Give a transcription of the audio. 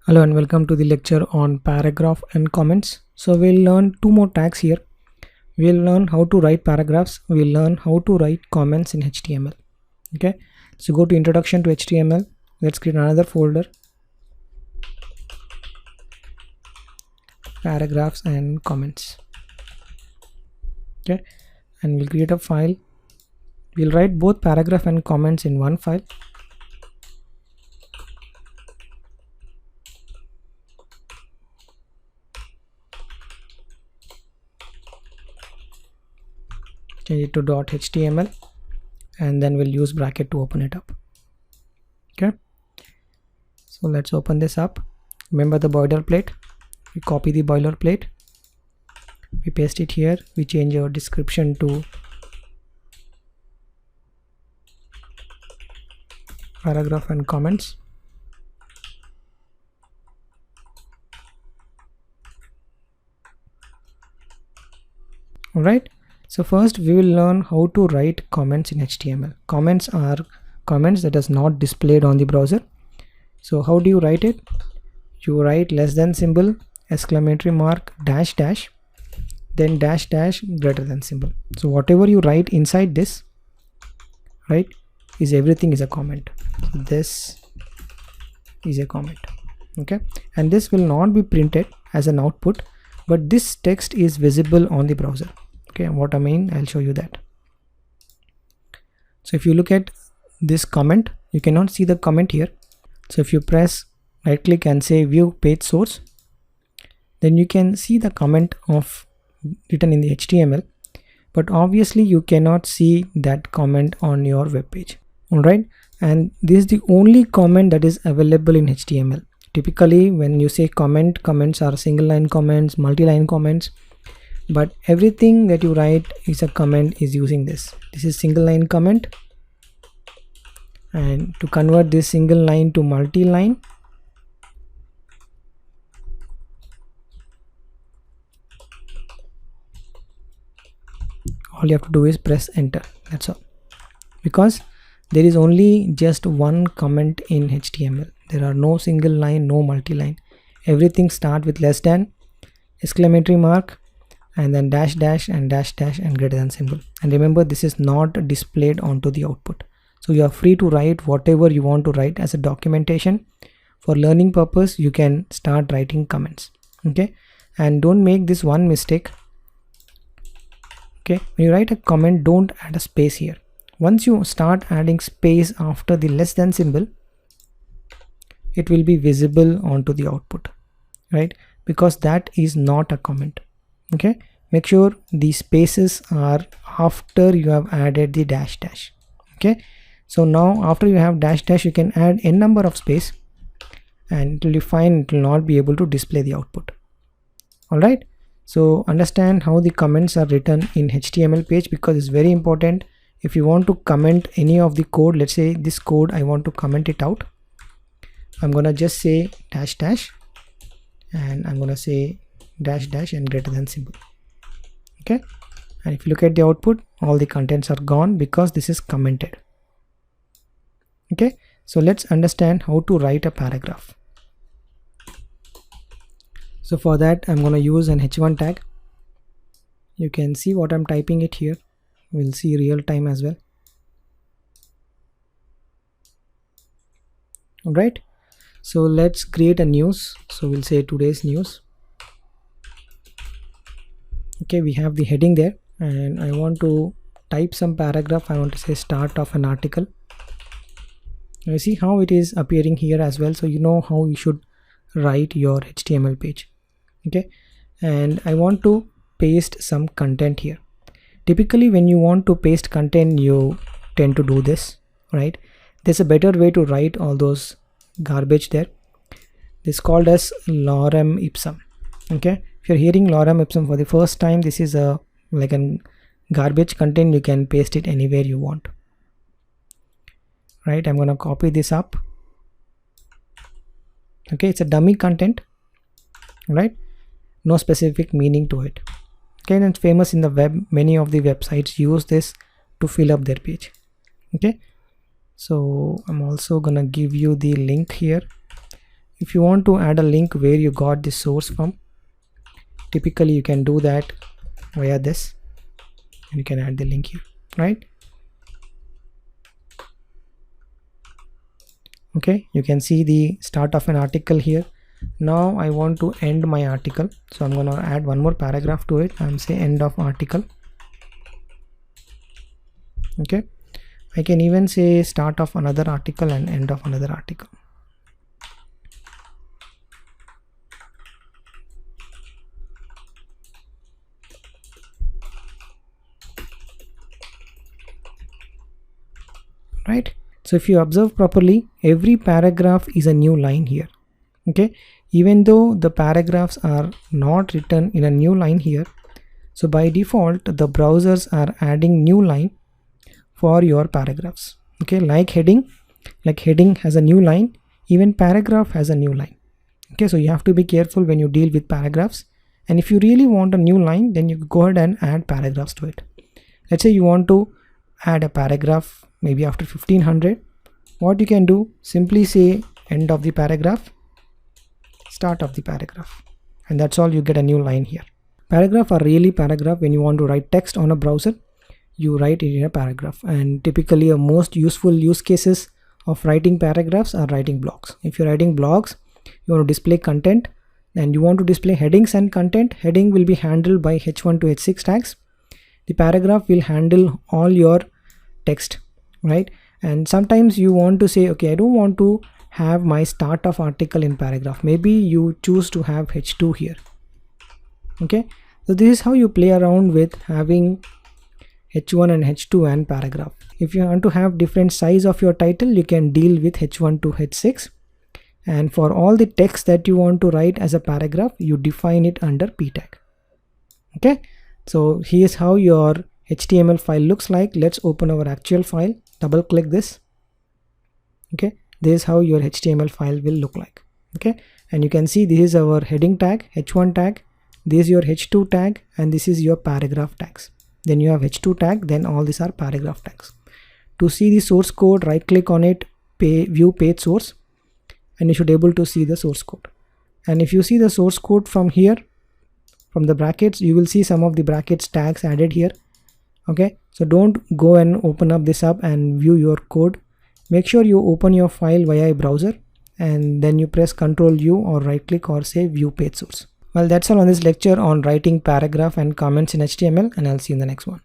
Hello and welcome to the lecture on paragraph and comments. So we'll learn two more tags here. We'll learn how to write paragraphs. We'll learn how to write comments in HTML. Okay, so go to introduction to HTML. Let's create another folder, paragraphs and comments. Okay, and we'll create a file. We'll write both paragraph and comments in one file. Change it to .html and then we'll use bracket to open it up. Okay, so let's open this up. Remember the boilerplate. We copy the boilerplate, we paste it here, we change our description to paragraph and comments. Alright, so first we will learn how to write comments in HTML. Comments are comments that is not displayed on the browser. So how do you write it? You write less than symbol, exclamatory mark, dash dash, then dash dash, greater than symbol. So whatever you write inside this, right, is everything is a comment. So this is a comment. Okay, and this will not be printed as an output, but this text is visible on the browser. Okay, what I mean, I'll show you that. So if you look at this comment, you cannot see the comment here. So if you press right click and say view page source, then you can see the comment of written in the HTML, but obviously you cannot see that comment on your web page. All right, and this is the only comment that is available in HTML. Typically when you say comment, comments are single line comments, multi-line comments, but everything that you write is a comment is using this. This is single line comment, and to convert this single line to multi-line, all you have to do is press enter. That's all, because there is only just one comment in HTML. There are no single line, no multi-line. Everything start with less than, exclamatory mark, and then dash dash and dash dash and greater than symbol. And remember, this is not displayed onto the output. So you are free to write whatever you want to write as a documentation. For learning purpose, you can start writing comments. Okay, and don't make this one mistake. Okay, when you write a comment, don't add a space here. Once you start adding space after the less than symbol, it will be visible onto the output, right? Because that is not a comment. Okay, make sure the spaces are after you have added the dash dash. Okay, so now after you have dash dash, you can add n number of space and it will be fine. It will not be able to display the output. All right, so understand how the comments are written in HTML page, because it's very important. If you want to comment any of the code, let's say this code I want to comment it out, I'm gonna just say dash dash and I'm gonna say dash dash and greater than symbol. Okay, and if you look at the output, all the contents are gone because this is commented. Okay, so let's understand how to write a paragraph. So for that, I'm gonna use an h1 tag. You can see what I'm typing it here. We'll see real time as well. All right, so let's create a news. So we'll say today's news. Okay, we have the heading there, and I want to type some paragraph. I want to say start of an article. You see how it is appearing here as well, so you know how you should write your HTML page. Okay, and I want to paste some content here. Typically when you want to paste content, you tend to do this, right? There's a better way to write all those garbage there. This is called as lorem ipsum. Okay, if you're hearing lorem ipsum for the first time, this is a like a garbage content. You can paste it anywhere you want, right? I'm gonna copy this up. Okay, it's a dummy content, right? No specific meaning to it. Okay, and it's famous in the web. Many of the websites use this to fill up their page. Okay, so I'm also gonna give you the link here. if you want to add a link where you got the source from, typically you can do that via this, and you can add the link here, right? Okay, you can see the start of an article here. Now I want to end my article, so I'm going to add one more paragraph to it and say end of article. Okay, I can even say start of another article and end of another article. Right? So if you observe properly, every paragraph is a new line here. Okay, even though the paragraphs are not written in a new line here, so by default the browsers are adding new line for your paragraphs. Okay, like heading has a new line, even paragraph has a new line. Okay, so you have to be careful when you deal with paragraphs, and if you really want a new line, then you go ahead and add paragraphs to it. Let's say you want to add a paragraph maybe after 1500. What you can do, simply say end of the paragraph, start of the paragraph, and that's all. You get a new line here. Paragraph are really paragraph. When you want to write text on a browser, you write it in a paragraph, and typically a most useful use cases of writing paragraphs are writing blogs. If you're writing blogs, you want to display content and you want to display headings and content. Heading will be handled by h1 to h6 tags. The paragraph will handle all your text, right? And sometimes you want to say, okay, I don't want to have my start of article in paragraph. Maybe you choose to have h2 here. Okay, so this is how you play around with having h1 and h2 and paragraph. If you want to have different size of your title, you can deal with h1 to h6, and for all the text that you want to write as a paragraph, you define it under p tag. Okay, so here's how your HTML file looks like. Let's open our actual file, double click this. Okay, this is how your HTML file will look like. Okay, and you can see this is our heading tag, h1 tag, this is your h2 tag, and this is your paragraph tags. Then you have h2 tag, then all these are paragraph tags. To see the source code, right click on it, view page source, and you should be able to see the source code. And if you see the source code from here, from the brackets, you will see some of the brackets tags added here. Okay, so don't go and open up this up and view your code. Make sure you open your file via a browser, and then you press Ctrl U or right click or say view page source. Well, that's all on this lecture on writing paragraph and comments in HTML, and I'll see you in the next one.